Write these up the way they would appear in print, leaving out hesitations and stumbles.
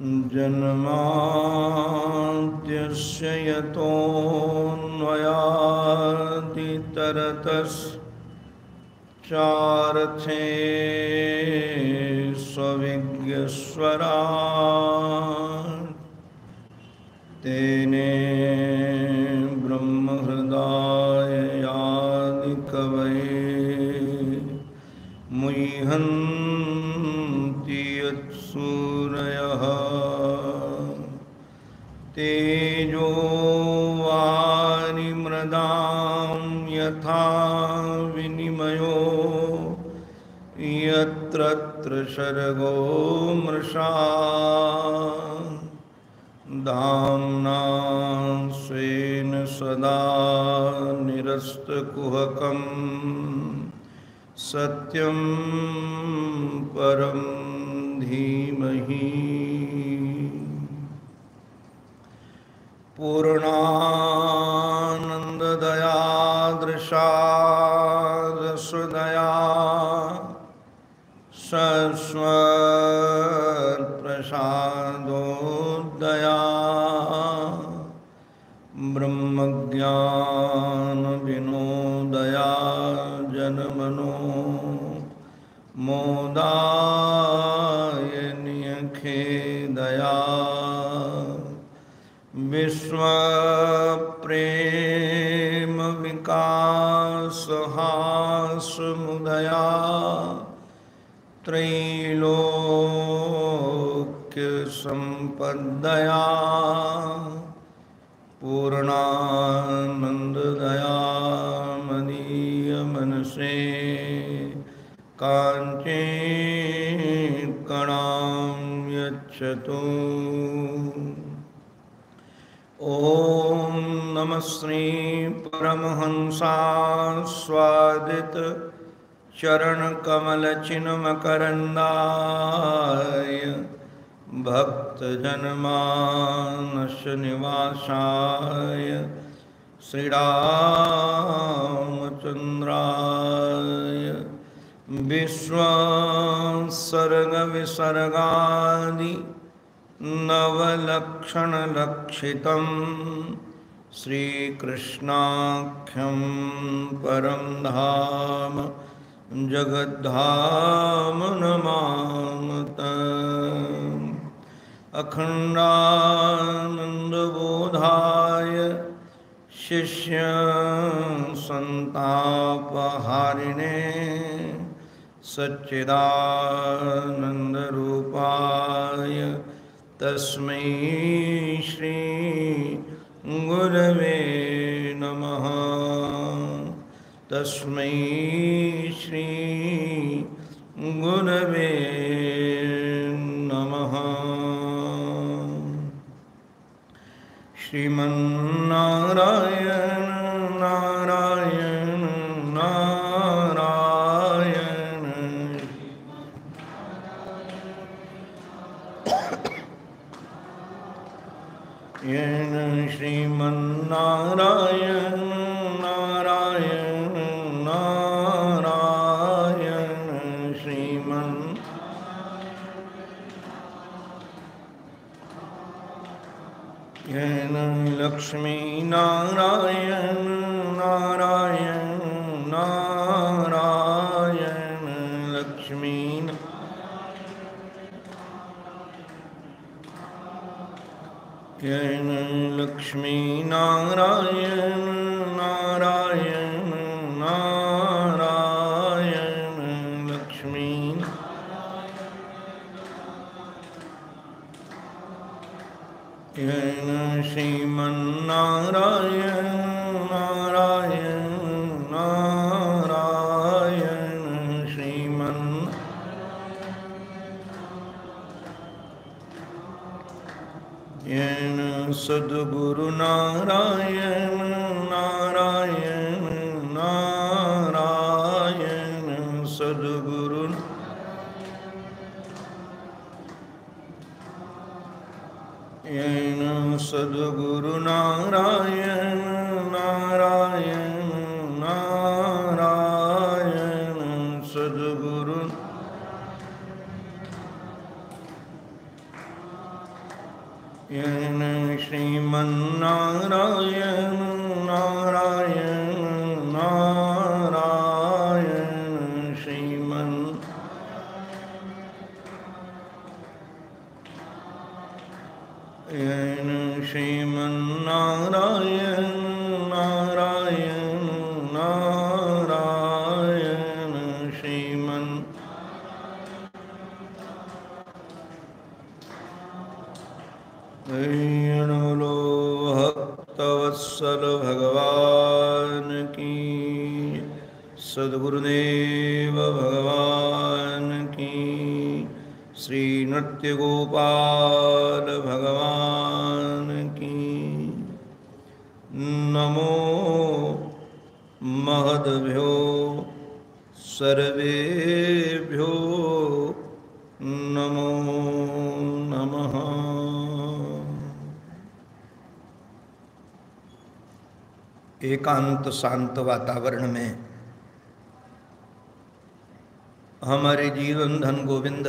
जन्माद्यस्य यतोऽन्वयादितरतश्चार्थे स्वविज्ञस्वराट् तेने ब्रह्महृदाय आदिकवये मुह्यन्ति यत्सूरयः तेजो वारिमृदां यथा विनिमयो यत्र त्रिसर्गो मृषा धाम्ना स्वेन सदा निरस्तकुहकं सत्यं परं धीमहि पूर्णानन्ददयादृशा रसदया सस्वत्प्रसादोदया ब्रह्मज्ञानविनोदया जनमनो मोदाय नियखेदया विश्वप्रेम विकासहासमुदया त्रैलोक्यसम्पद्दया पूर्णानन्ददया मदीयमनसे काञ्चीकणां यच्छतु। ॐ नमः श्री परमहंसास्वादित चरणकमलचिन्मकरन्दाय भक्तजनमानस निवासाय श्रीरामचन्द्राय विश्वसर्गविसर्गादि नवलक्षणलक्षितं श्रीकृष्णाख्यं परं धाम जगद्धाम नमामि। अखण्डानन्दबोधाय शिष्यसन्तापहारिणे सच्चिदानन्दरूपाय तस्मै श्री गुरवे नमः। तस्मै श्री गुरवे नमः। श्रीमन्नारायण नारायण नारायण येन श्रीमन्नारायण नारायण नारायण श्रीमन् येन लक्ष्मीनारायण नारायण नारायण लक्ष्मी येन लक्ष्मीनारायण नारायण नारायण लक्ष्मी येन श्रीमन्नारायण नारायण नारायण श्रीमन् येन सद्गुरुनारायण नारायण नारायण सद्गुरु येन सद्गुरुनारायण नारायण नारायण सद्गुरु येन श्रीमन्नारायण नारायण नारायण श्रीमन् येन श्रीमन्नारायण नारायण नारायण श्रीमन् बोलो भक्तवत्सल भगवान की, सद्गुरुदेव भगवान की, श्री नृत्य गोपाल भगवान की। नमो महद्भ्यो सर्वेभ्यो नमो नमः। एकांत शांत वातावरण में हमारे जीवन धन गोविंद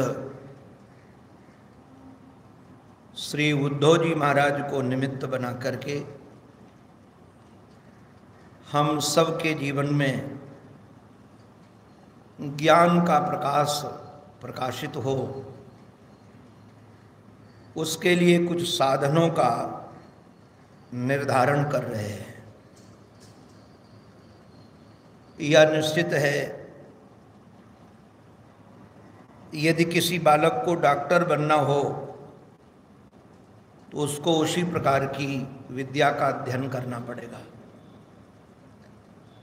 श्री उद्धव जी महाराज को निमित्त बना करके हम सबके जीवन में ज्ञान का प्रकाश प्रकाशित हो, उसके लिए कुछ साधनों का निर्धारण कर रहे हैं। यह निश्चित है, यदि किसी बालक को डॉक्टर बनना हो तो उसको उसी प्रकार की विद्या का अध्ययन करना पड़ेगा।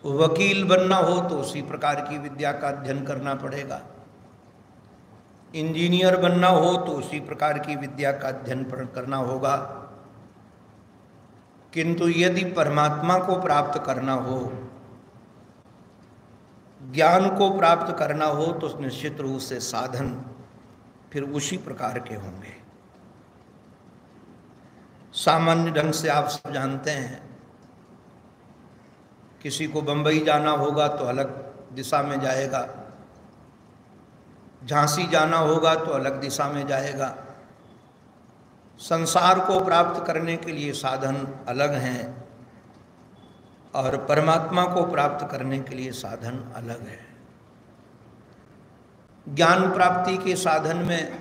वकील बनना हो तो उसी प्रकार की विद्या का अध्ययन करना पड़ेगा। इंजीनियर बनना हो तो उसी प्रकार की विद्या का अध्ययन करना होगा। किंतु यदि परमात्मा को प्राप्त करना हो, ज्ञान को प्राप्त करना हो, तो निश्चित रूप से साधन फिर उसी प्रकार के होंगे। सामान्य ढंग से आप सब जानते हैं, किसी को बंबई जाना होगा तो अलग दिशा में जाएगा, झांसी जाना होगा तो अलग दिशा में जाएगा। संसार को प्राप्त करने के लिए साधन अलग हैं और परमात्मा को प्राप्त करने के लिए साधन अलग है। ज्ञान प्राप्ति के साधन में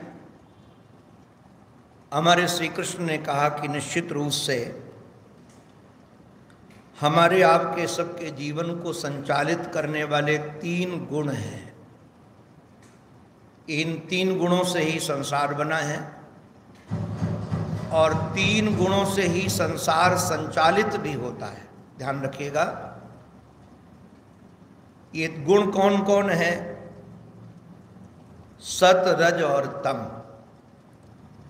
हमारे श्री कृष्ण ने कहा कि निश्चित रूप से हमारे आपके सबके जीवन को संचालित करने वाले 3 गुण हैं। इन 3 गुणों से ही संसार बना है और 3 गुणों से ही संसार संचालित भी होता है। ध्यान रखिएगा, ये गुण कौन कौन है? सत, रज और तम।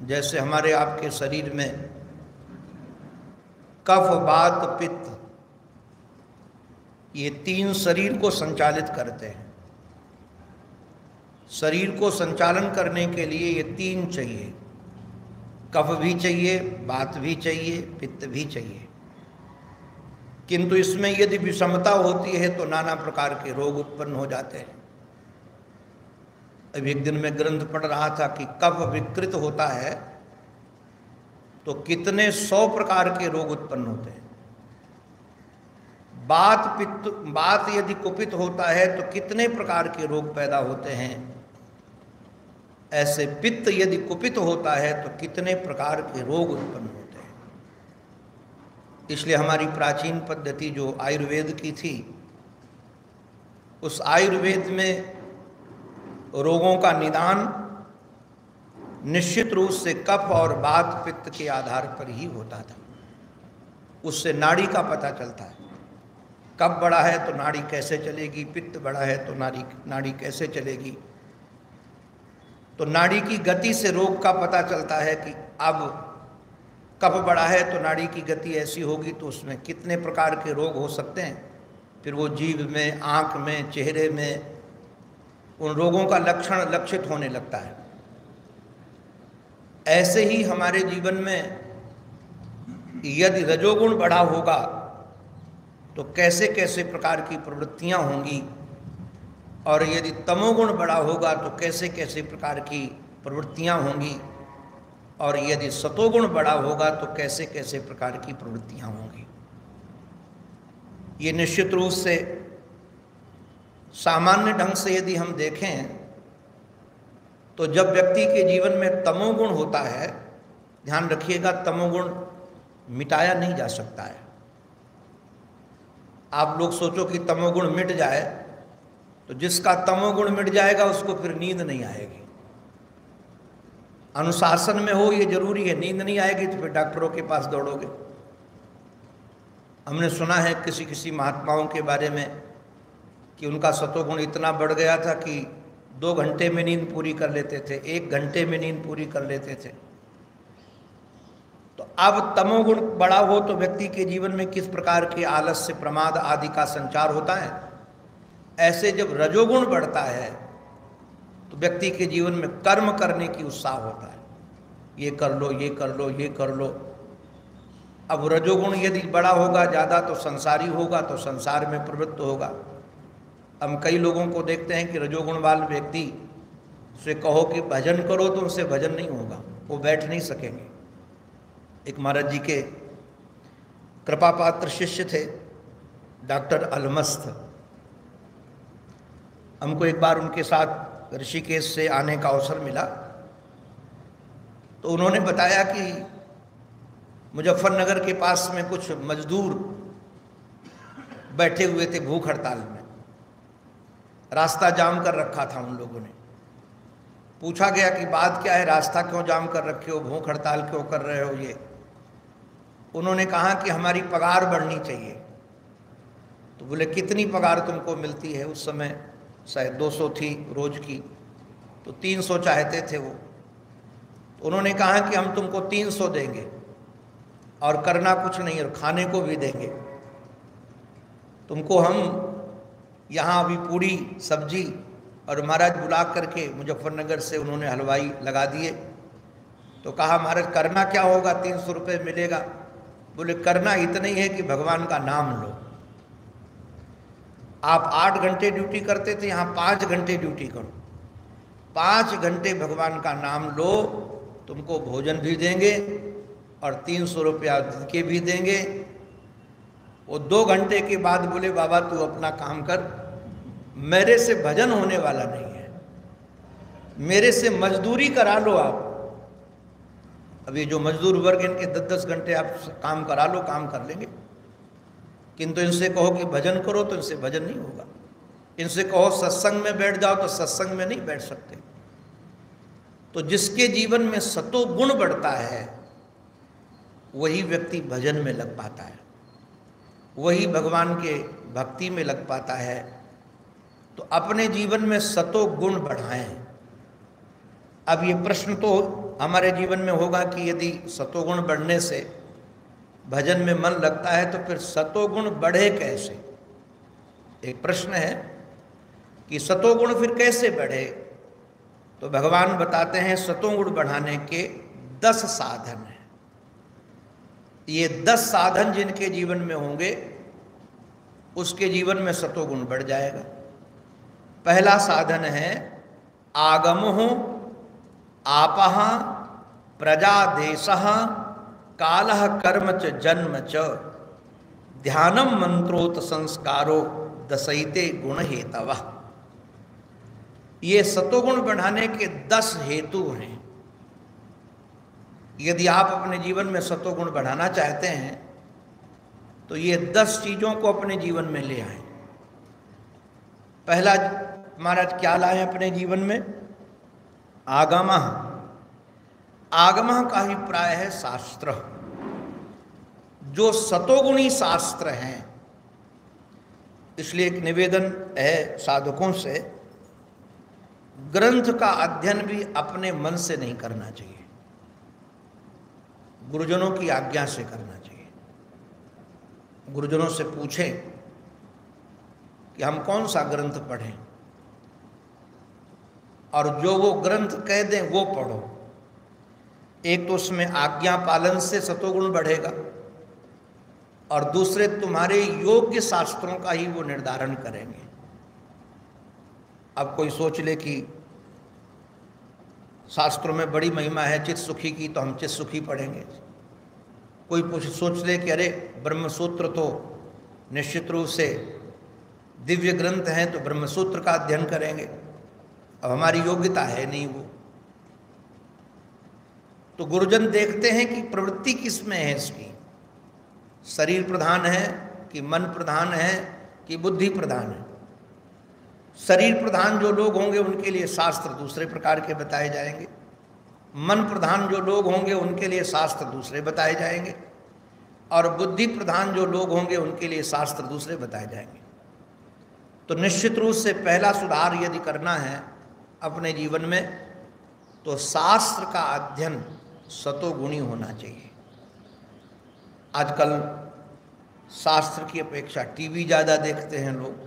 जैसे हमारे आपके शरीर में कफ, वात, पित्त, ये 3 शरीर को संचालित करते हैं। शरीर को संचालन करने के लिए ये 3 चाहिए। कफ भी चाहिए, वात भी चाहिए, पित्त भी चाहिए। किंतु इसमें यदि विषमता होती है तो नाना प्रकार के रोग उत्पन्न हो जाते हैं। अभी एक दिन में ग्रंथ पढ़ रहा था कि कफ विकृत होता है तो कितने 100 प्रकार के रोग उत्पन्न होते हैं। बात यदि कुपित होता है तो कितने प्रकार के रोग पैदा होते हैं। ऐसे पित्त यदि कुपित होता है तो कितने प्रकार के रोग उत्पन्न होते हैं। इसलिए हमारी प्राचीन पद्धति जो आयुर्वेद की थी, उस आयुर्वेद में रोगों का निदान निश्चित रूप से कफ और वात पित्त के आधार पर ही होता था। उससे नाड़ी का पता चलता है। कफ बढ़ा है तो नाड़ी कैसे चलेगी, पित्त बढ़ा है तो नाड़ी कैसे चलेगी। तो नाड़ी की गति से रोग का पता चलता है कि अब कफ बढ़ा है तो नाड़ी की गति ऐसी होगी तो उसमें कितने प्रकार के रोग हो सकते हैं। फिर वो जीभ में, आँख में, चेहरे में उन रोगों का लक्षण लक्षित होने लगता है। ऐसे ही हमारे जीवन में यदि रजोगुण बढ़ा होगा तो कैसे कैसे प्रकार की प्रवृत्तियां होंगी, और यदि तमोगुण बढ़ा होगा तो कैसे कैसे प्रकार की प्रवृत्तियां होंगी। और यदि सतोगुण बड़ा होगा तो कैसे कैसे प्रकार की प्रवृत्तियां होंगी। ये निश्चित रूप से सामान्य ढंग से यदि हम देखें तो जब व्यक्ति के जीवन में तमोगुण होता है, ध्यान रखिएगा, तमोगुण मिटाया नहीं जा सकता है। आप लोग सोचो कि तमोगुण मिट जाए तो जिसका तमोगुण मिट जाएगा उसको फिर नींद नहीं आएगी। अनुशासन में हो ये जरूरी है, नींद नहीं आएगी तो फिर डॉक्टरों के पास दौड़ोगे। हमने सुना है किसी किसी महात्माओं के बारे में कि उनका सतोगुण इतना बढ़ गया था कि 2 घंटे में नींद पूरी कर लेते थे, 1 घंटे में नींद पूरी कर लेते थे। तो अब तमोगुण बड़ा हो तो व्यक्ति के जीवन में किस प्रकार के आलस्य, प्रमाद आदि का संचार होता है। ऐसे जब रजोगुण बढ़ता है तो व्यक्ति के जीवन में कर्म करने की उत्साह होता है, ये कर लो, ये कर लो, ये कर लो। अब रजोगुण यदि बड़ा होगा ज़्यादा तो संसारी होगा, तो संसार में प्रवृत्त होगा। हम कई लोगों को देखते हैं कि रजोगुण वाले व्यक्ति से कहो कि भजन करो तो उनसे भजन नहीं होगा, वो बैठ नहीं सकेंगे। एक महाराज जी के कृपा पात्र शिष्य थे डॉक्टर अलमस्त। हमको एक बार उनके साथ ऋषिकेश से आने का अवसर मिला तो उन्होंने बताया कि मुजफ्फरनगर के पास में कुछ मजदूर बैठे हुए थे भूख हड़ताल में, रास्ता जाम कर रखा था उन लोगों ने। पूछा गया कि बात क्या है, रास्ता क्यों जाम कर रखे हो, भूख हड़ताल क्यों कर रहे हो ये। उन्होंने कहा कि हमारी पगार बढ़नी चाहिए। तो बोले कितनी पगार तुमको मिलती है। उस समय शायद 200 थी रोज की, तो 300 चाहते थे वो। तो उन्होंने कहा कि हम तुमको 300 देंगे और करना कुछ नहीं और खाने को भी देंगे तुमको। हम यहाँ अभी पूरी सब्जी और महाराज बुला करके मुजफ्फरनगर से उन्होंने हलवाई लगा दिए। तो कहा महाराज करना क्या होगा, 300 रुपये मिलेगा। बोले करना इतना ही है कि भगवान का नाम लो। आप 8 घंटे ड्यूटी करते थे, यहाँ 5 घंटे ड्यूटी करो, 5 घंटे भगवान का नाम लो, तुमको भोजन भी देंगे और 300 रुपया के भी देंगे। वो 2 घंटे के बाद बोले बाबा तू अपना काम कर, मेरे से भजन होने वाला नहीं है, मेरे से मजदूरी करा लो आप। अब ये जो मजदूर वर्ग इनके 10-10 घंटे आप काम करा लो, काम कर लेंगे, किंतु इनसे कहो कि भजन करो तो इनसे भजन नहीं होगा। इनसे कहो सत्संग में बैठ जाओ तो सत्संग में नहीं बैठ सकते। तो जिसके जीवन में सतो गुण बढ़ता है वही व्यक्ति भजन में लग पाता है, वही भगवान के भक्ति में लग पाता है। तो अपने जीवन में सतो गुण बढ़ाएं। अब ये प्रश्न तो हमारे जीवन में होगा कि यदि सतोगुण बढ़ने से भजन में मन लगता है तो फिर सतोगुण बढ़े कैसे। एक प्रश्न है कि सतोगुण फिर कैसे बढ़े। तो भगवान बताते हैं सतोगुण बढ़ाने के 10 साधन हैं। ये 10 साधन जिनके जीवन में होंगे उसके जीवन में सतोगुण बढ़ जाएगा। पहला साधन है आगमो आपः प्रजादेशः कालः कर्म च जन्म च ध्यानम मंत्रोत संस्कारो दशैते गुण हेतवः। ये सतोगुण बढ़ाने के 10 हेतु हैं। यदि आप अपने जीवन में सतोगुण बढ़ाना चाहते हैं तो ये 10 चीजों को अपने जीवन में ले आए। पहला महाराज क्या लाए अपने जीवन में, आगमः। आगमः का ही प्राय है शास्त्र। जो सतोगुणी शास्त्र हैं, इसलिए एक निवेदन है साधकों से, ग्रंथ का अध्ययन भी अपने मन से नहीं करना चाहिए, गुरुजनों की आज्ञा से करना चाहिए। गुरुजनों से पूछें कि हम कौन सा ग्रंथ पढ़ें और जो वो ग्रंथ कह दें वो पढ़ो। एक तो उसमें आज्ञा पालन से सतोगुण बढ़ेगा और दूसरे तुम्हारे योग्य शास्त्रों का ही वो निर्धारण करेंगे। अब कोई सोच ले कि शास्त्रों में बड़ी महिमा है चित्त सुखी की, तो हम चित्त सुखी पढ़ेंगे। कोई सोच ले कि अरे ब्रह्मसूत्र तो निश्चित रूप से दिव्य ग्रंथ हैं, तो ब्रह्मसूत्र का अध्ययन करेंगे। अब हमारी योग्यता है नहीं वो। तो गुरुजन देखते हैं कि प्रवृत्ति किस में है इसकी, शरीर प्रधान है कि मन प्रधान है कि बुद्धि प्रधान है। शरीर प्रधान जो लोग होंगे उनके लिए शास्त्र दूसरे प्रकार के बताए जाएंगे, मन प्रधान जो लोग होंगे उनके लिए शास्त्र दूसरे बताए जाएंगे, और बुद्धि प्रधान जो लोग होंगे उनके लिए शास्त्र दूसरे बताए जाएंगे। तो निश्चित रूप से पहला सुधार यदि करना है अपने जीवन में, तो शास्त्र का अध्ययन सतोगुणी होना चाहिए। आजकल शास्त्र की अपेक्षा टीवी ज़्यादा देखते हैं लोग,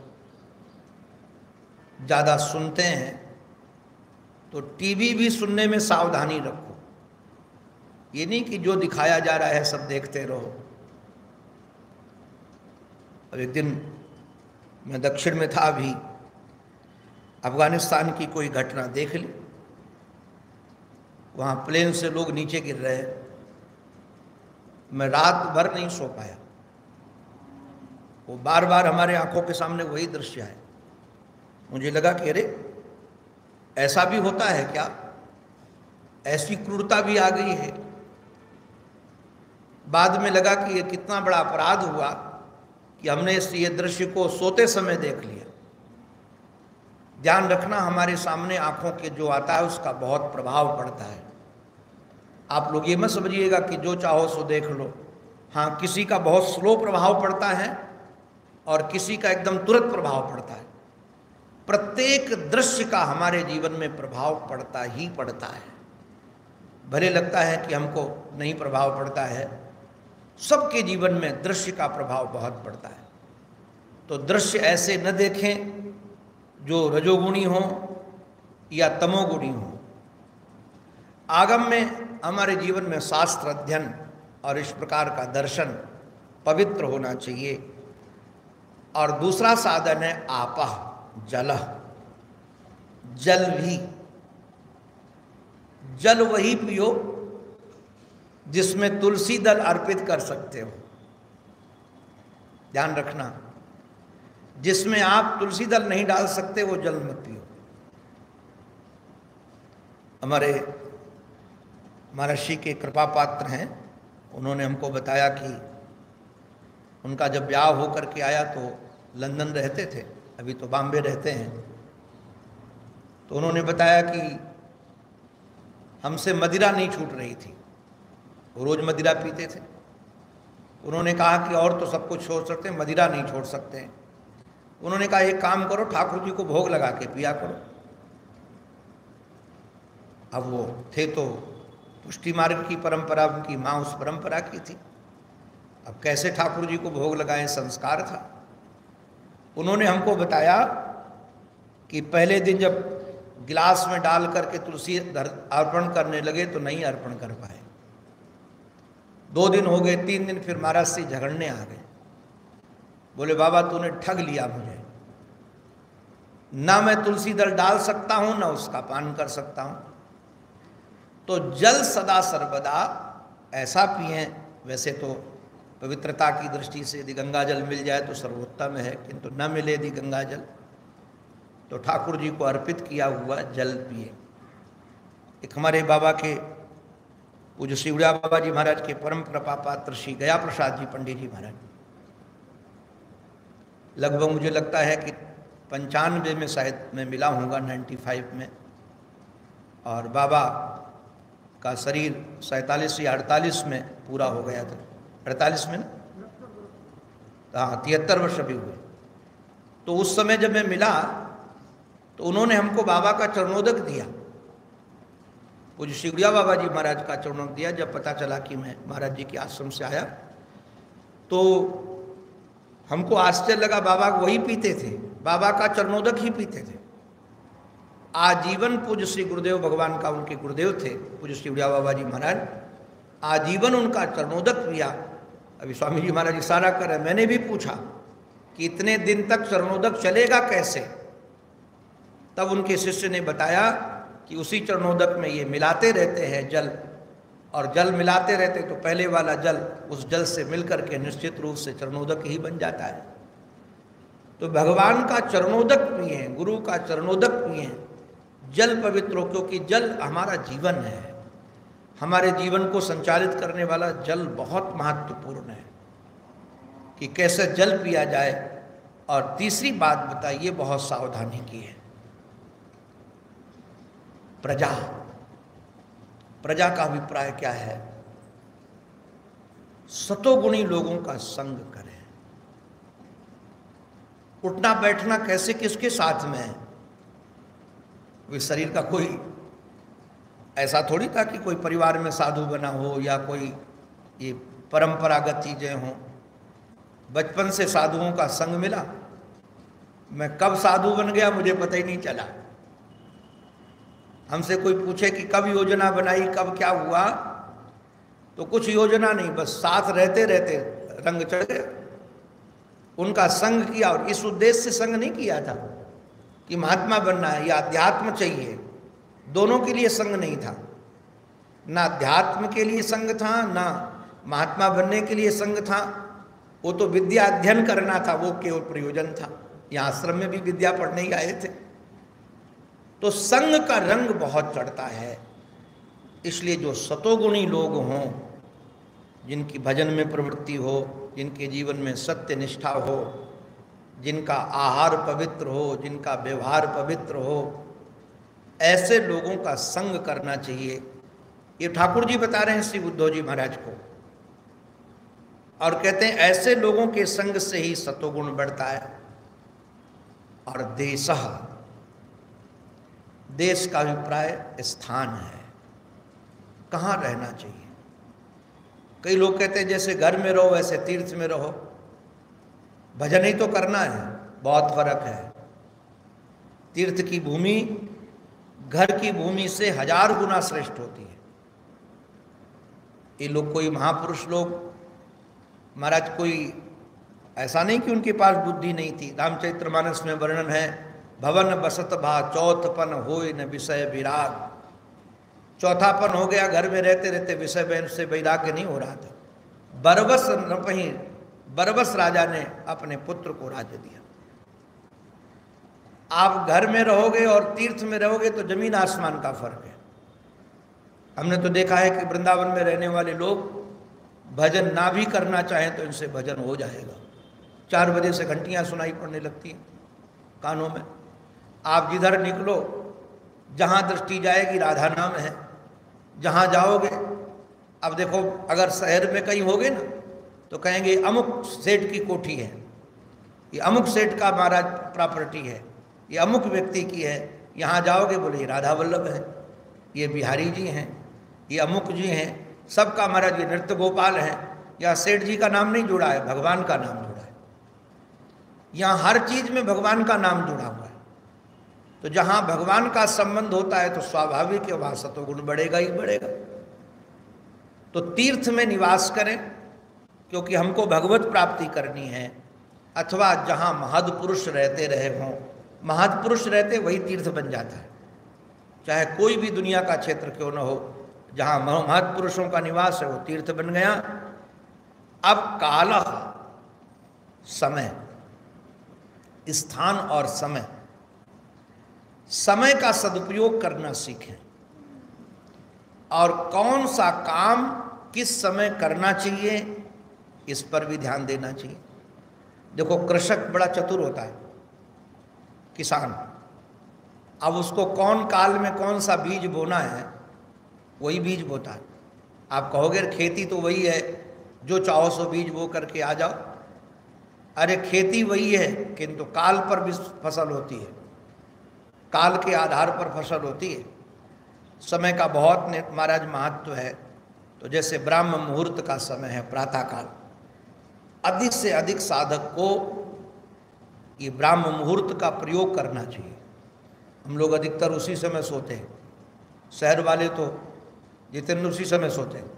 ज़्यादा सुनते हैं। तो टीवी भी सुनने में सावधानी रखो, ये नहीं कि जो दिखाया जा रहा है सब देखते रहो। अब एक दिन मैं दक्षिण में था, अभी अफगानिस्तान की कोई घटना देख ली। वहाँ प्लेन से लोग नीचे गिर रहे हैं। मैं रात भर नहीं सो पाया, वो बार बार हमारे आंखों के सामने वही दृश्य है। मुझे लगा कि अरे ऐसा भी होता है क्या, ऐसी क्रूरता भी आ गई है। बाद में लगा कि ये कितना बड़ा अपराध हुआ कि हमने ये दृश्य को सोते समय देख लिया। ध्यान रखना, हमारे सामने आंखों के जो आता है उसका बहुत प्रभाव पड़ता है। आप लोग ये मत समझिएगा कि जो चाहो सो देख लो। हाँ, किसी का बहुत स्लो प्रभाव पड़ता है और किसी का एकदम तुरंत प्रभाव पड़ता है। प्रत्येक दृश्य का हमारे जीवन में प्रभाव पड़ता ही पड़ता है। भले लगता है कि हमको नहीं प्रभाव पड़ता है, सबके जीवन में दृश्य का प्रभाव बहुत पड़ता है। तो दृश्य ऐसे न देखें जो रजोगुणी हो या तमोगुणी हो। आगम में हमारे जीवन में शास्त्र अध्ययन और इस प्रकार का दर्शन पवित्र होना चाहिए। और दूसरा साधन है आपः, जल। जल भी, जल वही पियो जिसमें तुलसी दल अर्पित कर सकते हो। ध्यान रखना, जिसमें आप तुलसी दल नहीं डाल सकते वो जल मत पियो। हमारे महर्षि के कृपा पात्र हैं, उन्होंने हमको बताया कि उनका जब ब्याह होकर के आया तो लंदन रहते थे, अभी तो बॉम्बे रहते हैं। तो उन्होंने बताया कि हमसे मदिरा नहीं छूट रही थी, वो रोज मदिरा पीते थे। उन्होंने कहा कि और तो सब कुछ छोड़ सकते हैं, मदिरा नहीं छोड़ सकते। उन्होंने कहा एक काम करो, ठाकुर जी को भोग लगा के पिया करो। अब वो थे तो पुष्टि मार्ग की परंपरा, उनकी माँ उस परंपरा की थी। अब कैसे ठाकुर जी को भोग लगाएं, संस्कार था। उन्होंने हमको बताया कि पहले दिन जब गिलास में डाल करके तुलसी अर्पण करने लगे तो नहीं अर्पण कर पाए। 2 दिन हो गए, 3 दिन, फिर महाराज से झगड़ने आ गए। बोले बाबा तूने ठग लिया मुझे, ना मैं तुलसी दल डाल सकता हूं ना उसका पान कर सकता हूं। तो जल सदा सर्वदा ऐसा पिए। वैसे तो पवित्रता की दृष्टि से यदि गंगा जल मिल जाए तो सर्वोत्तम है, किंतु न मिले यदि गंगा जल तो ठाकुर जी को अर्पित किया हुआ जल पिए। एक हमारे बाबा के पूज्य श्री उड़िया बाबा जी महाराज के परम कृपा पात्र श्री गया प्रसाद जी पंडित जी महाराज, लगभग मुझे लगता है कि 95 में शायद मैं मिला हूँगा, 95 में। और बाबा का शरीर 47 या 48 में पूरा हो गया था, 48 में ना, हाँ 73 वर्ष अभी हुए। तो उस समय जब मैं मिला तो उन्होंने हमको बाबा का चरणोदक दिया, पूज्य श्री उड़िया बाबा जी महाराज का चरणोदक दिया। जब पता चला कि मैं महाराज जी के आश्रम से आया तो हमको आश्चर्य लगा, बाबा वही पीते थे, बाबा का चरणोदक ही पीते थे। आजीवन पूज्य श्री गुरुदेव भगवान का, उनके गुरुदेव थे पूज्य श्री उड़िया बाबा जी महाराज, आजीवन उनका चरणोदक पिया। अभी स्वामी जी महाराज इशारा कर रहे हैं, मैंने भी पूछा कि इतने दिन तक चरणोदक चलेगा कैसे। तब उनके शिष्य ने बताया कि उसी चरणोदक में ये मिलाते रहते हैं जल, और जल मिलाते रहते तो पहले वाला जल उस जल से मिलकर के निश्चित रूप से चरणोदक ही बन जाता है। तो भगवान का चरणोदक पिए, गुरु का चरणोदक पिए, जल पवित्र हो, क्योंकि जल हमारा जीवन है। हमारे जीवन को संचालित करने वाला जल बहुत महत्वपूर्ण है कि कैसे जल पिया जाए। और तीसरी बात बताइए, बहुत सावधानी की है, प्रजा का अभिप्राय क्या है? सतोगुणी लोगों का संग करें। उठना बैठना कैसे किसके साथ में है? वे शरीर का कोई ऐसा थोड़ी था कि कोई परिवार में साधु बना हो या कोई ये परंपरागत चीजें हों। बचपन से साधुओं का संग मिला, मैं कब साधु बन गया मुझे पता ही नहीं चला। हमसे कोई पूछे कि कब योजना बनाई, कब क्या हुआ, तो कुछ योजना नहीं, बस साथ रहते रहते रंग चढ़ गया। उनका संग किया, और इस उद्देश्य से संग नहीं किया था कि महात्मा बनना है या अध्यात्म चाहिए, दोनों के लिए संग नहीं था। ना अध्यात्म के लिए संग था, ना महात्मा बनने के लिए संग था। वो तो विद्या अध्ययन करना था, वो केवल प्रयोजन था। यहाँ आश्रम में भी विद्या पढ़ने ही आए थे। तो संग का रंग बहुत चढ़ता है। इसलिए जो सतोगुणी लोग हों, जिनकी भजन में प्रवृत्ति हो, जिनके जीवन में सत्य निष्ठा हो, जिनका आहार पवित्र हो, जिनका व्यवहार पवित्र हो, ऐसे लोगों का संग करना चाहिए। ये ठाकुर जी बता रहे हैं श्री उद्धव जी महाराज को, और कहते हैं ऐसे लोगों के संग से ही सतोगुण बढ़ता है। और देश का अभिप्राय स्थान है, कहाँ रहना चाहिए। कई लोग कहते हैं जैसे घर में रहो वैसे तीर्थ में रहो। भजन ही तो करना है, बहुत फर्क है। तीर्थ की भूमि घर की भूमि से 1000 गुना श्रेष्ठ होती है। ये लोग कोई महापुरुष लोग महाराज, कोई ऐसा नहीं कि उनके पास बुद्धि नहीं थी। रामचरितमानस में वर्णन है, भवन बसत भा चौथपन होय न विषय विराग। चौथापन हो गया, घर में रहते रहते विषय बहन से वैराग्य नहीं हो रहा था। बरबस नपहि, बरबस राजा ने अपने पुत्र को राज्य दिया। आप घर में रहोगे और तीर्थ में रहोगे तो जमीन आसमान का फर्क है। हमने तो देखा है कि वृंदावन में रहने वाले लोग भजन ना भी करना चाहें तो इनसे भजन हो जाएगा। 4 बजे से घंटियां सुनाई पड़ने लगती हैं कानों में। आप जिधर निकलो, जहां दृष्टि जाएगी राधा नाम है। जहां जाओगे, अब देखो अगर शहर में कहीं होगे ना तो कहेंगे अमुक सेठ की कोठी है, ये अमुक सेठ का महाराज प्रॉपर्टी है, ये अमुक व्यक्ति की है। यहाँ जाओगे बोले ये राधा वल्लभ है, ये बिहारी जी हैं, ये अमुक जी हैं, सबका महाराज ये नृत्य गोपाल है। या सेठ जी का नाम नहीं जुड़ा है, भगवान का नाम जुड़ा है। यहाँ हर चीज में भगवान का नाम जुड़ा हुआ है। तो जहाँ भगवान का संबंध होता है तो स्वाभाविक है वहाँ सतोगुण बढ़ेगा ही बढ़ेगा। तो तीर्थ में निवास करें क्योंकि हमको भगवत प्राप्ति करनी है, अथवा जहाँ महद पुरुष रहते रहे हों। महद पुरुष रहते वही तीर्थ बन जाता है, चाहे कोई भी दुनिया का क्षेत्र क्यों न हो। जहाँ महद पुरुषों का निवास है वो तीर्थ बन गया। अब काल, समय, स्थान और समय, समय का सदुपयोग करना सीखें। और कौन सा काम किस समय करना चाहिए इस पर भी ध्यान देना चाहिए। देखो कृषक बड़ा चतुर होता है, किसान। अब उसको कौन काल में कौन सा बीज बोना है वही बीज बोता है। आप कहोगे खेती तो वही है, जो चाहो सो बीज बो करके आ जाओ। अरे खेती वही है किंतु काल पर भी फसल होती है, काल के आधार पर फसल होती है। समय का बहुत महाराज महत्व है। तो जैसे ब्राह्म मुहूर्त का समय है प्रातः काल, अधिक से अधिक साधक को ये ब्राह्म मुहूर्त का प्रयोग करना चाहिए। हम लोग अधिकतर उसी समय सोते हैं, शहर वाले तो जितने उसी समय सोते हैं।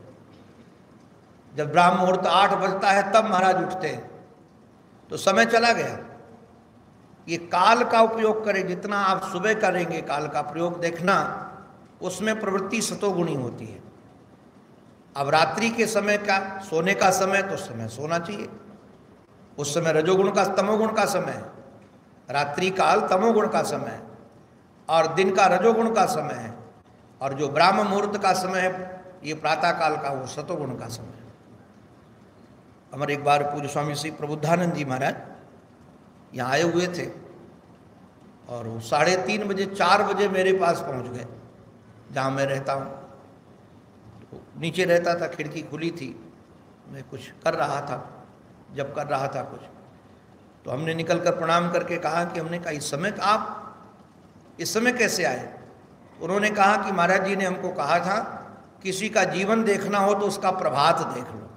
जब ब्राह्म मुहूर्त 8 बजता है तब महाराज उठते हैं, तो समय चला गया। ये काल का उपयोग करें, जितना आप सुबह करेंगे काल का प्रयोग, देखना उसमें प्रवृत्ति सतोगुणी होती है। अब रात्रि के समय का सोने का समय, तो उस समय सोना चाहिए, उस समय रजोगुण का तमोगुण का समय है, रात्रि काल तमोगुण का समय है और दिन का रजोगुण का समय है, और जो ब्राह्म मुहूर्त का समय है ये प्रातः काल का वो सतोगुण का समय है। हमारे एक बार पूज्य स्वामी श्री प्रबुद्धानंद जी महाराज यहाँ आए हुए थे और वो 3:30 बजे 4 बजे मेरे पास पहुँच गए जहाँ मैं रहता हूँ। तो नीचे रहता था, खिड़की खुली थी, मैं कुछ कर रहा था, जब कर रहा था कुछ, तो हमने निकल कर प्रणाम करके कहा कि हमने कहा इस समय आप इस समय कैसे आए? उन्होंने कहा कि महाराज जी ने हमको कहा था किसी का जीवन देखना हो तो उसका प्रभात देख लो,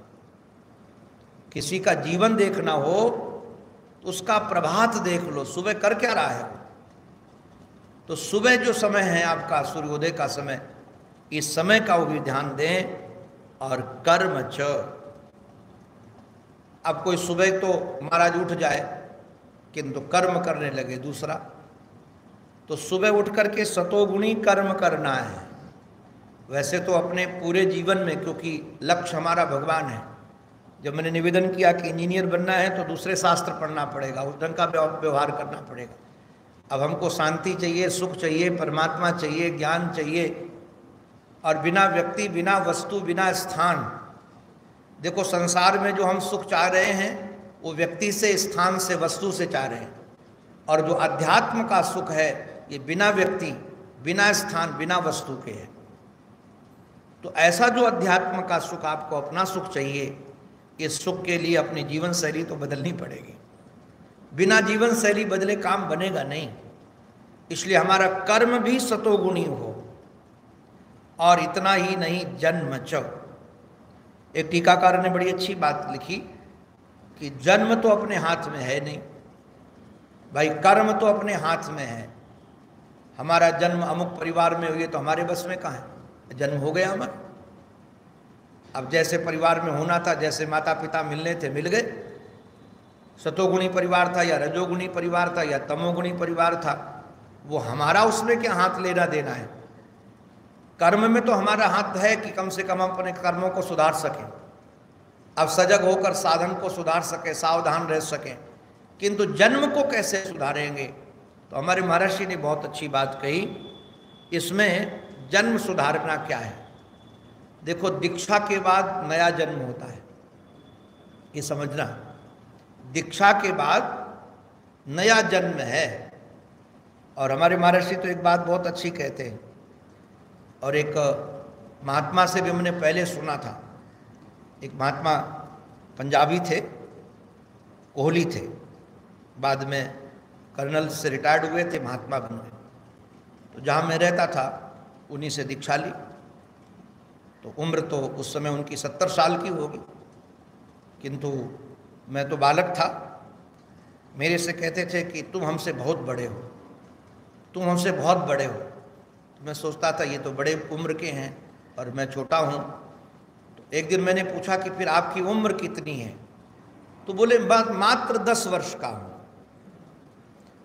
किसी का जीवन देखना हो तो उसका प्रभात देख लो, सुबह कर क्या रहा है। तो सुबह जो समय है आपका सूर्योदय का समय, इस समय का वो भी ध्यान दें। और कर्म च, अब कोई सुबह तो महाराज उठ जाए किंतु कर्म करने लगे दूसरा, तो सुबह उठ करके सतोगुणी कर्म करना है। वैसे तो अपने पूरे जीवन में, क्योंकि लक्ष्य हमारा भगवान है, जब मैंने निवेदन किया कि इंजीनियर बनना है तो दूसरे शास्त्र पढ़ना पड़ेगा, उस ढंग का व्यवहार करना पड़ेगा। अब हमको शांति चाहिए, सुख चाहिए, परमात्मा चाहिए, ज्ञान चाहिए, और बिना व्यक्ति, बिना वस्तु, बिना स्थान। देखो संसार में जो हम सुख चाह रहे हैं वो व्यक्ति से, स्थान से, वस्तु से चाह रहे हैं, और जो अध्यात्म का सुख है ये बिना व्यक्ति, बिना स्थान, बिना वस्तु के है। तो ऐसा जो अध्यात्म का सुख, आपको अपना सुख चाहिए, इस सुख के लिए अपनी जीवन शैली तो बदलनी पड़ेगी। बिना जीवन शैली बदले काम बनेगा नहीं। इसलिए हमारा कर्म भी सतोगुणी हो। और इतना ही नहीं, जन्म च, एक टीकाकार ने बड़ी अच्छी बात लिखी कि जन्म तो अपने हाथ में है नहीं भाई, कर्म तो अपने हाथ में है। हमारा जन्म अमुक परिवार में हुई तो हमारे बस में कहाँ है, जन्म हो गया हमारा। अब जैसे परिवार में होना था, जैसे माता पिता मिलने थे मिल गए, सतोगुणी परिवार था या रजोगुणी परिवार था या तमोगुणी परिवार था, वो हमारा उसमें क्या हाथ लेना देना है। कर्म में तो हमारा हाथ है कि कम से कम हम अपने कर्मों को सुधार सकें, अब सजग होकर साधन को सुधार सकें, सावधान रह सकें। किंतु जन्म को कैसे सुधारेंगे? तो हमारे महर्षि ने बहुत अच्छी बात कही, इसमें जन्म सुधारना क्या है। देखो, दीक्षा के बाद नया जन्म होता है, ये समझना। दीक्षा के बाद नया जन्म है। और हमारे महर्षि तो एक बात बहुत अच्छी कहते हैं, और एक महात्मा से भी हमने पहले सुना था। एक महात्मा पंजाबी थे, कोहली थे, बाद में कर्नल से रिटायर्ड हुए थे, महात्मा बन गए। तो जहाँ मैं रहता था उन्हीं से दीक्षा ली। तो उम्र तो उस समय उनकी 70 साल की होगी, किंतु मैं तो बालक था। मेरे से कहते थे कि तुम हमसे बहुत बड़े हो, तुम हमसे बहुत बड़े हो। तो मैं सोचता था ये तो बड़े उम्र के हैं और मैं छोटा हूँ। तो एक दिन मैंने पूछा कि फिर आपकी उम्र कितनी है? तो बोले मात्र 10 वर्ष का हूँ।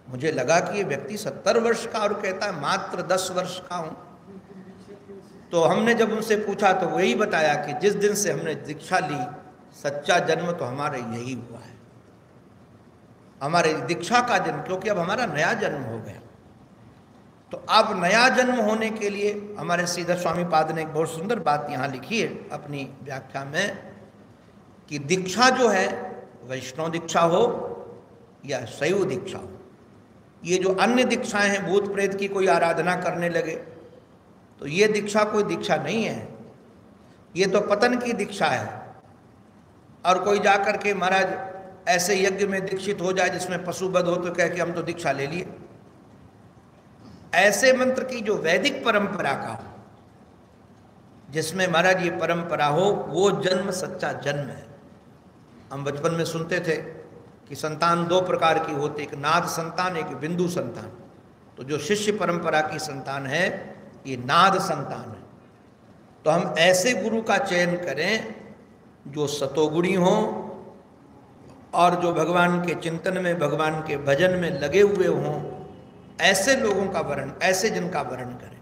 मुझे लगा कि ये व्यक्ति 70 वर्ष का और कहता है मात्र 10 वर्ष का हूँ। तो हमने जब उनसे पूछा तो वही बताया कि जिस दिन से हमने दीक्षा ली, सच्चा जन्म तो हमारा यही हुआ है, हमारे दीक्षा का जन्म, क्योंकि अब हमारा नया जन्म हो गया। तो अब नया जन्म होने के लिए हमारे श्रीधर स्वामी पाद ने एक बहुत सुंदर बात यहाँ लिखी है अपनी व्याख्या में, कि दीक्षा जो है वैष्णव दीक्षा हो या शैव दीक्षा हो, ये जो अन्य दीक्षाएं हैं, भूत प्रेत की कोई आराधना करने लगे, तो ये दीक्षा कोई दीक्षा नहीं है, ये तो पतन की दीक्षा है। और कोई जाकर के महाराज ऐसे यज्ञ में दीक्षित हो जाए जिसमें पशुवध हो तो कह के हम तो दीक्षा ले लिए। ऐसे मंत्र की जो वैदिक परंपरा का हो, जिसमें महाराज ये परंपरा हो, वो जन्म सच्चा जन्म है। हम बचपन में सुनते थे कि संतान 2 प्रकार की होती, एक नाद संतान, एक बिंदु संतान। तो जो शिष्य परंपरा की संतान है ये नाद संतान है। तो हम ऐसे गुरु का चयन करें जो सतोगुणी हो और जो भगवान के चिंतन में, भगवान के भजन में लगे हुए हों। ऐसे लोगों का वर्ण, ऐसे जन का वर्ण करें।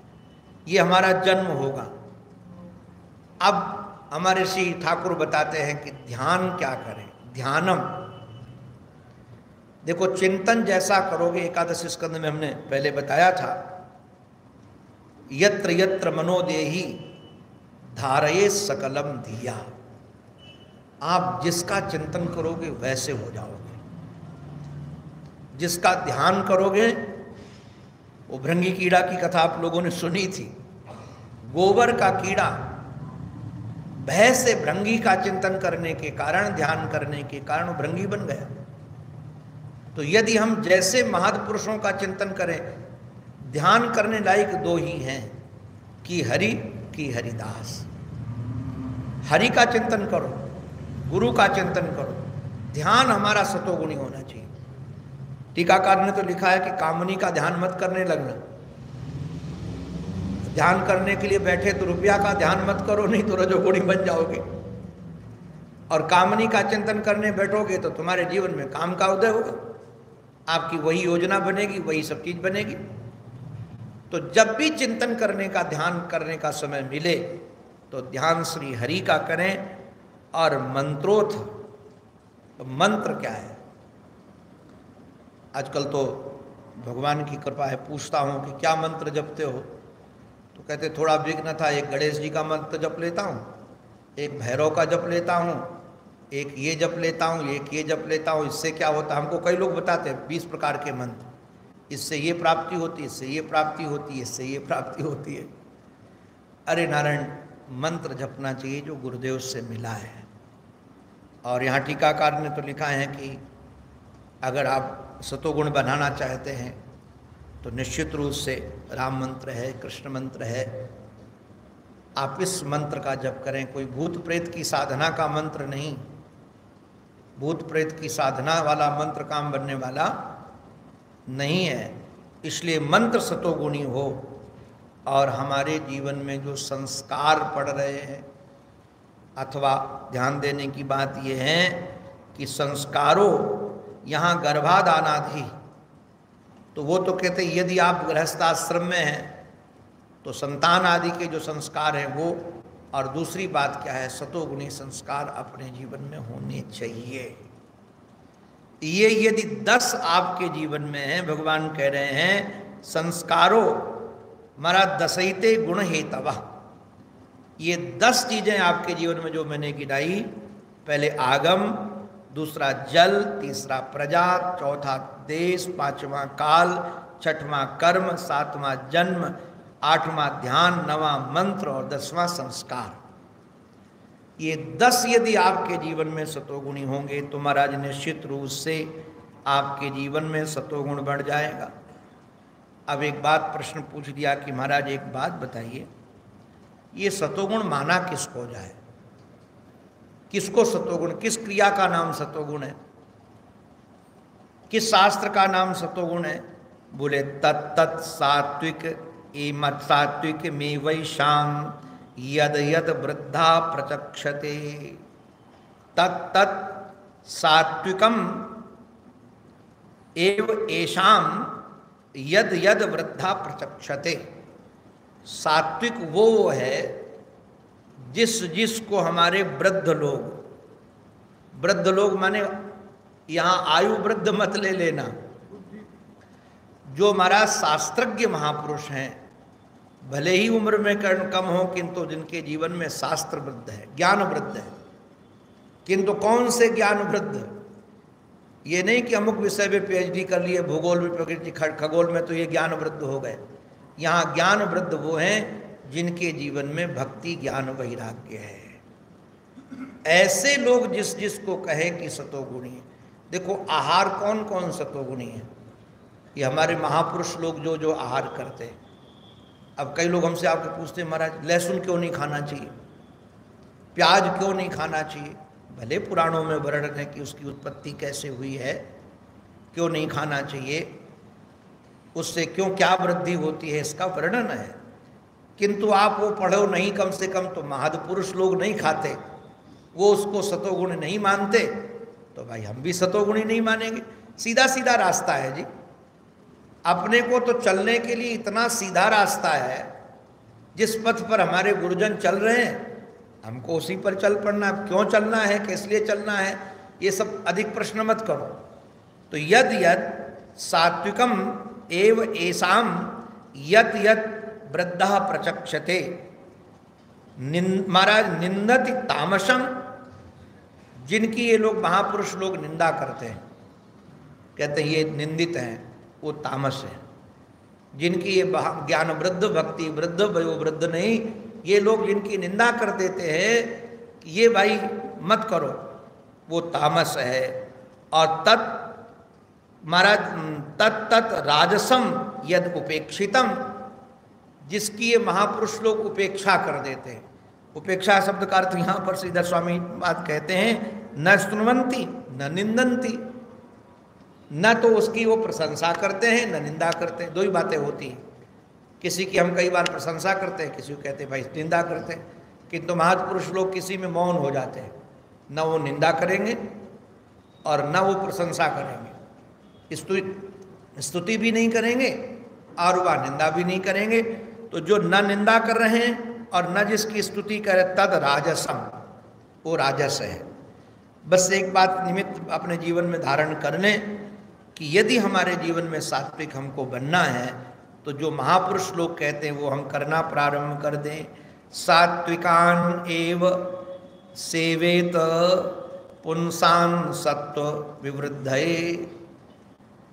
ये हमारा जन्म होगा। अब हमारे श्री ठाकुर बताते हैं कि ध्यान क्या करें। ध्यानम, देखो चिंतन जैसा करोगे, एकादश स्कंद में हमने पहले बताया था, यत्र यत्र मनोदेही धारये सकलम धिया। आप जिसका चिंतन करोगे वैसे हो जाओगे। जिसका ध्यान करोगे, वो भृंगी कीड़ा की कथा आप लोगों ने सुनी थी। गोबर का कीड़ा भय से भृंगी का चिंतन करने के कारण, ध्यान करने के कारण वो भृंगी बन गया। तो यदि हम जैसे महापुरुषों का चिंतन करें, ध्यान करने लायक दो ही हैं, कि हरि की हरिदास। हरि का चिंतन करो, गुरु का चिंतन करो। ध्यान हमारा सतोगुणी होना चाहिए। टीकाकार ने तो लिखा है कि कामनी का ध्यान मत करने लगना। ध्यान करने के लिए बैठे तो रुपया का ध्यान मत करो, नहीं तो रजोगुणी बन जाओगे। और कामनी का चिंतन करने बैठोगे तो तुम्हारे जीवन में काम का उदय होगा, आपकी वही योजना बनेगी, वही सब चीज बनेगी। तो जब भी चिंतन करने का, ध्यान करने का समय मिले तो ध्यान श्री हरि का करें। और मंत्रोथ, तो मंत्र क्या है? आजकल तो भगवान की कृपा है, पूछता हूँ कि क्या मंत्र जपते हो, तो कहते थोड़ा विघ्न था, एक गणेश जी का मंत्र जप लेता हूँ, एक भैरव का जप लेता हूँ, एक ये जप लेता हूँ, एक ये जप लेता हूँ। इससे क्या होता है? हमको कई लोग बताते हैं 20 प्रकार के मंत्र, इससे ये प्राप्ति होती है, इससे ये प्राप्ति होती है, इससे ये प्राप्ति होती है। अरे नारायण, मंत्र जपना चाहिए जो गुरुदेव से मिला है। और यहाँ टीकाकार ने तो लिखा है कि अगर आप सतोगुण बनाना चाहते हैं तो निश्चित रूप से राम मंत्र है, कृष्ण मंत्र है, आप इस मंत्र का जप करें। कोई भूत प्रेत की साधना का मंत्र नहीं। भूत प्रेत की साधना वाला मंत्र काम बनने वाला नहीं है। इसलिए मंत्र सतोगुणी हो। और हमारे जीवन में जो संस्कार पड़ रहे हैं, अथवा ध्यान देने की बात यह है कि संस्कारों, यहाँ गर्भाधानाधि, तो वो तो कहते हैं यदि आप गृहस्थाश्रम में हैं तो संतान आदि के जो संस्कार हैं वो, और दूसरी बात क्या है, सतोगुणी संस्कार अपने जीवन में होने चाहिए। ये यदि 10 आपके जीवन में है, भगवान कह रहे हैं संस्कारों मरा दसैते गुण हेतवा। ये 10 चीजें आपके जीवन में जो मैंने गिनाई, पहले आगम, दूसरा जल, तीसरा प्रजा, चौथा देश, पांचवा काल, छठवां कर्म, सातवां जन्म, आठवां ध्यान, नवां मंत्र और 10वां संस्कार। ये 10 यदि आपके जीवन में सतोगुणी होंगे तो महाराज निश्चित रूप से आपके जीवन में सतोगुण बढ़ जाएगा। अब एक बात प्रश्न पूछ दिया कि महाराज एक बात बताइए, ये सतोगुण माना किसको जाए? किसको सतोगुण, किस क्रिया का नाम सतोगुण है? किस शास्त्र का नाम सतोगुण है? बोले तत्त सात्विक एमत सात्विक में वै शाम यद यद वृद्धा प्रचक्षते। तत्त सात्विकम एव एषाम यद यद वृद्धा प्रचक्षते। सात्विक वो है जिस जिसको हमारे वृद्ध लोग माने यहाँ आयु वृद्ध मत ले लेना, जो हमारा शास्त्रज्ञ महापुरुष हैं, भले ही उम्र में कम हो किंतु जिनके जीवन में शास्त्र वृद्ध है, ज्ञान वृद्ध है। किंतु कौन से ज्ञान वृद्ध? ये नहीं कि अमुक विषय में PhD कर लिए, भूगोल में, प्रकृति खगोल में, तो ये ज्ञान वृद्ध हो गए। यहाँ ज्ञान वृद्ध वो हैं जिनके जीवन में भक्ति ज्ञान वैराग्य है। ऐसे लोग जिस जिसको कहे कि सतोगुणी है। देखो आहार कौन कौन सतोगुणी है? ये हमारे महापुरुष लोग जो जो आहार करते हैं। अब कई लोग हमसे आके पूछते हैं महाराज लहसुन क्यों नहीं खाना चाहिए, प्याज क्यों नहीं खाना चाहिए? भले पुराणों में वर्णन है कि उसकी उत्पत्ति कैसे हुई है, क्यों नहीं खाना चाहिए, उससे क्यों क्या वृद्धि होती है, इसका वर्णन है। किंतु आप वो पढ़ो नहीं, कम से कम तो महापुरुष लोग नहीं खाते, वो उसको सतोगुण नहीं मानते, तो भाई हम भी सतोगुणी नहीं मानेंगे। सीधा सीधा रास्ता है जी। अपने को तो चलने के लिए इतना सीधा रास्ता है जिस पथ पर हमारे गुरुजन चल रहे हैं हमको उसी पर चल पड़ना। क्यों चलना है, किस लिए चलना है, ये सब अधिक प्रश्न मत करो। तो यद यद सात्विकम एव एसाम यत यत वृद्धा प्रचक्षते महाराज निंदति तामसम, जिनकी ये लोग महापुरुष लोग निंदा करते हैं, कहते हैं ये निंदित हैं, वो तामस है। जिनकी ये ज्ञान वृद्ध भक्ति वृद्ध वयो वृद्ध नहीं, ये लोग जिनकी निंदा कर देते हैं कि ये भाई मत करो, वो तामस है। और तत् महाराज तत् राजसम यद उपेक्षितम, जिसकी ये महापुरुष लोग उपेक्षा कर देते हैं। उपेक्षा शब्द का अर्थ यहाँ पर श्रीधर स्वामी बात कहते हैं, न स्तुन्वन्ति न निंदन्ति, न तो उसकी वो प्रशंसा करते हैं न निंदा करते हैं। दो ही बातें होती हैं, किसी की हम कई बार प्रशंसा करते हैं, किसी को कहते हैं भाई निंदा करते हैं। किंतु महापुरुष लोग किसी में मौन हो जाते हैं, न वो निंदा करेंगे और न वो प्रशंसा करेंगे, स्तुति भी नहीं करेंगे और वह निंदा भी नहीं करेंगे। तो जो न निंदा कर रहे हैं और न जिसकी स्तुति करे तद राजसम, वो राजस है। बस एक बात निमित्त अपने जीवन में धारण कर लें कि यदि हमारे जीवन में सात्विक हमको बनना है तो जो महापुरुष लोग कहते हैं वो हम करना प्रारंभ कर दें। सात्विकान एव सेवेत पुंसान सत्व विवृद्धये,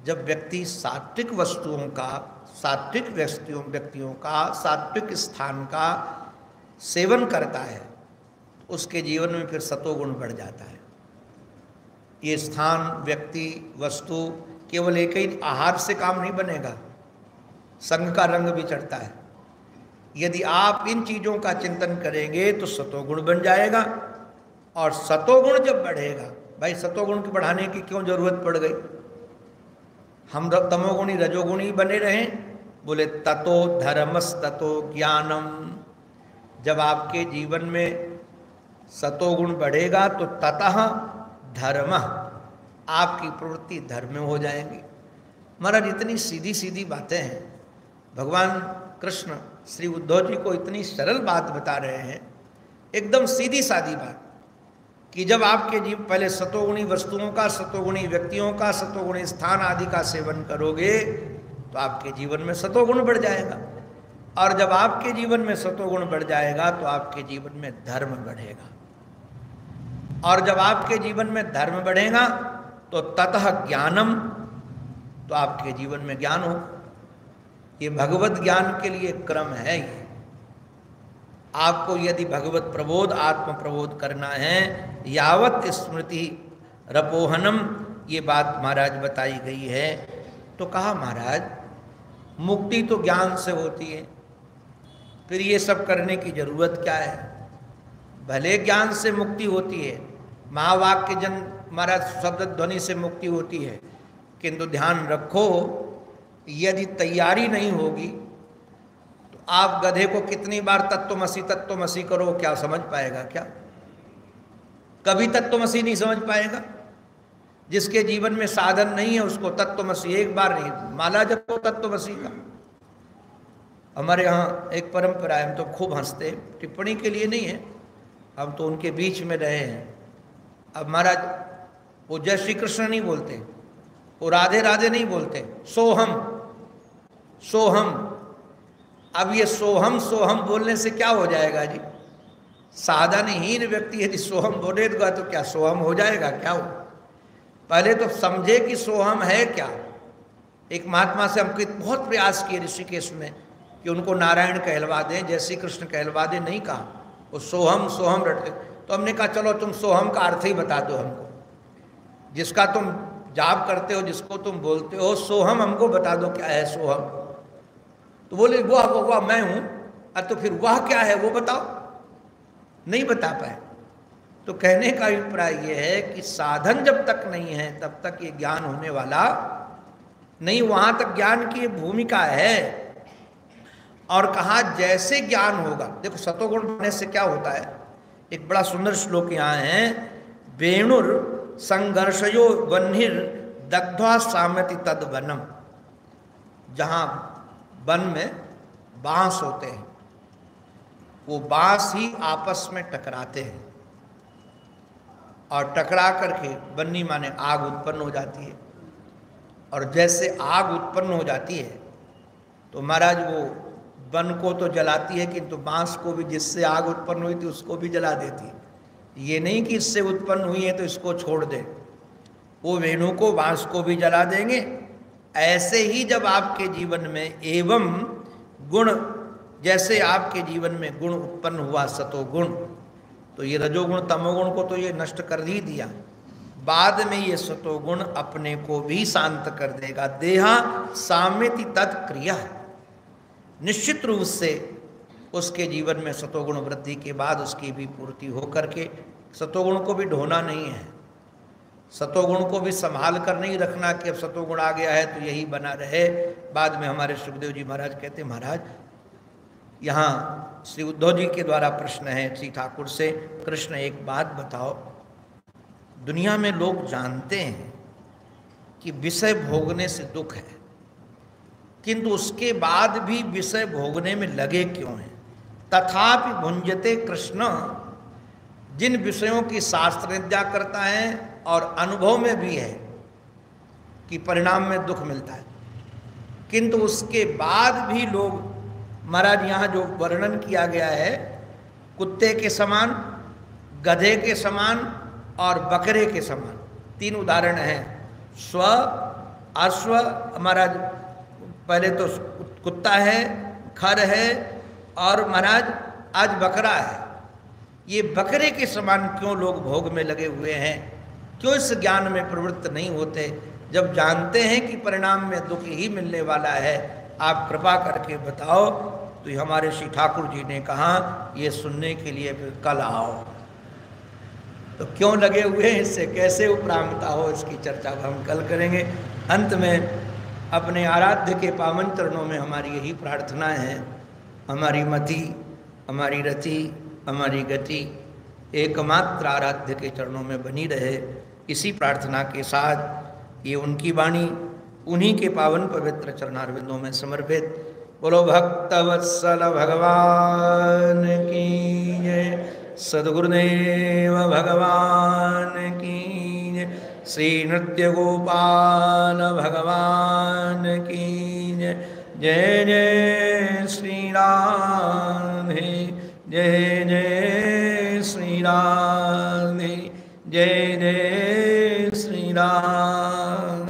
जब व्यक्ति सात्विक वस्तुओं का, सात्विक व्यक्तियों का, सात्विक स्थान का सेवन करता है, उसके जीवन में फिर सतोगुण बढ़ जाता है। ये स्थान, व्यक्ति, वस्तु केवल एक ही आहार से काम नहीं बनेगा, संग का रंग भी चढ़ता है। यदि आप इन चीज़ों का चिंतन करेंगे तो सतोगुण बन जाएगा। और सतोगुण जब बढ़ेगा, भाई सतोगुण के बढ़ाने की क्यों जरूरत पड़ गई, हम तमोगुणी रजोगुणी बने रहें। बोले ततो धर्मस ततो ज्ञानम, जब आपके जीवन में सतोगुण बढ़ेगा तो ततः धर्म, आपकी प्रवृत्ति धर्म में हो जाएंगी। महाराज इतनी सीधी सीधी बातें हैं, भगवान कृष्ण श्री उद्धव जी को इतनी सरल बात बता रहे हैं, एकदम सीधी सादी बात, कि जब आपके जीव पहले सतोगुणी वस्तुओं का, सतोगुणी व्यक्तियों का, सतोगुणी स्थान आदि का सेवन करोगे तो आपके जीवन में सतोगुण बढ़ जाएगा। और जब आपके जीवन में सतोगुण बढ़ जाएगा तो आपके जीवन में धर्म बढ़ेगा। और जब आपके जीवन में धर्म बढ़ेगा तो ततः ज्ञानम, तो आपके जीवन में ज्ञान हो। ये भगवत ज्ञान के लिए क्रम है। ये आपको यदि भगवत प्रबोध, आत्म प्रबोध करना है, यावत स्मृति रपोहनम, ये बात महाराज बताई गई है। तो कहा महाराज मुक्ति तो ज्ञान से होती है, फिर ये सब करने की जरूरत क्या है। भले ज्ञान से मुक्ति होती है, महावाक्य जन महाराज शब्द ध्वनि से मुक्ति होती है, किंतु ध्यान रखो यदि तैयारी नहीं होगी तो आप गधे को कितनी बार तत्वमसी करो, क्या समझ पाएगा? क्या कभी तत्वमसी नहीं समझ पाएगा। जिसके जीवन में साधन नहीं है उसको तत्वमसी एक बार नहीं, माला जपो तत्वमसी का। हमारे यहाँ एक परंपरा है, हम तो खूब हंसते, टिप्पणी के लिए नहीं है, हम तो उनके बीच में रहे हैं। अब महाराज वो जय श्री कृष्ण नहीं बोलते, वो राधे राधे नहीं बोलते, सोहम सोहम। अब ये सोहम सोहम बोलने से क्या हो जाएगा जी? साधनहीन व्यक्ति यदि सोहम बोलेगा तो क्या सोहम हो जाएगा? क्या हो? पहले तो समझे कि सोहम है क्या। एक महात्मा से हम बहुत प्रयास किए ऋषिकेश में कि उनको नारायण कहलवा दें, जय श्री कृष्ण कहलवा दें, नहीं कहा। वो सोहम सोहम रटते, तो हमने कहा चलो तुम सोहम का अर्थ ही बता दो हमको, जिसका तुम जाप करते हो, जिसको तुम बोलते हो, सोहम हमको बता दो क्या है सोहम। तो बोले वह मैं हूं। अरे तो फिर वह क्या है वो बताओ, नहीं बता पाए। तो कहने का अभिप्राय यह है कि साधन जब तक नहीं है तब तक ये ज्ञान होने वाला नहीं, वहां तक ज्ञान की भूमिका है। और कहा जैसे ज्ञान होगा, देखो सतोगुण बढ़ने से क्या होता है, एक बड़ा सुंदर श्लोक यहाँ है, वेणुर संघर्षयो वन्हिर दग्ध्वा साम्यति तद वनम। जहाँ वन में बांस होते हैं वो बांस ही आपस में टकराते हैं और टकरा करके बन्नी माने आग उत्पन्न हो जाती है। और जैसे आग उत्पन्न हो जाती है तो महाराज वो वन को तो जलाती है, किंतु बांस को भी जिससे आग उत्पन्न हुई थी उसको भी जला देती है। ये नहीं कि इससे उत्पन्न हुई है तो इसको छोड़ दे, वो वेणु को बांस को भी जला देंगे। ऐसे ही जब आपके जीवन में एवं गुण, जैसे आपके जीवन में गुण उत्पन्न हुआ सतोगुण, तो ये रजोगुण तमोगुण को तो ये नष्ट कर ही दिया, बाद में ये सतोगुण अपने को भी शांत कर देगा। देहा सामिति तत्क्रिया, निश्चित रूप से उसके जीवन में सतोगुण वृद्धि के बाद उसकी भी पूर्ति हो करके, सतोगुण को भी ढोना नहीं है, सतोगुण को भी संभाल कर नहीं रखना कि अब सतोगुण आ गया है तो यही बना रहे। बाद में हमारे सुखदेव जी महाराज कहते, महाराज यहाँ श्री उद्धव जी के द्वारा प्रश्न है श्री ठाकुर से, कृष्ण एक बात बताओ, दुनिया में लोग जानते हैं कि विषय भोगने से दुख है, किंतु उसके बाद भी विषय भोगने में लगे क्यों हैं? तथापि भुंजते कृष्ण, जिन विषयों की शास्त्र निंदा करता है और अनुभव में भी है कि परिणाम में दुख मिलता है, किंतु उसके बाद भी लोग, महाराज यहाँ जो वर्णन किया गया है, कुत्ते के समान, गधे के समान और बकरे के समान, तीन उदाहरण हैं। स्व, अश्व, महाराज पहले तो कुत्ता है, खर है और महाराज आज बकरा है। ये बकरे के समान क्यों लोग भोग में लगे हुए हैं? क्यों इस ज्ञान में प्रवृत्त नहीं होते, जब जानते हैं कि परिणाम में दुख ही मिलने वाला है? आप कृपा करके बताओ। तो हमारे श्री ठाकुर जी ने कहा, ये सुनने के लिए फिर कल आओ। तो क्यों लगे हुए हैं, इससे कैसे उपरामता हो, इसकी चर्चा हम कल करेंगे। अंत में अपने आराध्य के पावन चरणों में हमारी यही प्रार्थना है, हमारी मति, हमारी रति, हमारी गति एकमात्र आराध्य के चरणों में बनी रहे। इसी प्रार्थना के साथ ये उनकी वाणी उन्हीं के पावन पवित्र चरणारविंदों में समर्पित। बोलो भक्तवत्सल भगवान की जय, सद्गुरुदेव भगवान की जय, श्री नृत्य गोपाल भगवान की जय। जय जय श्री राधे, जय जय श्री राधे, जय जय श्री राम।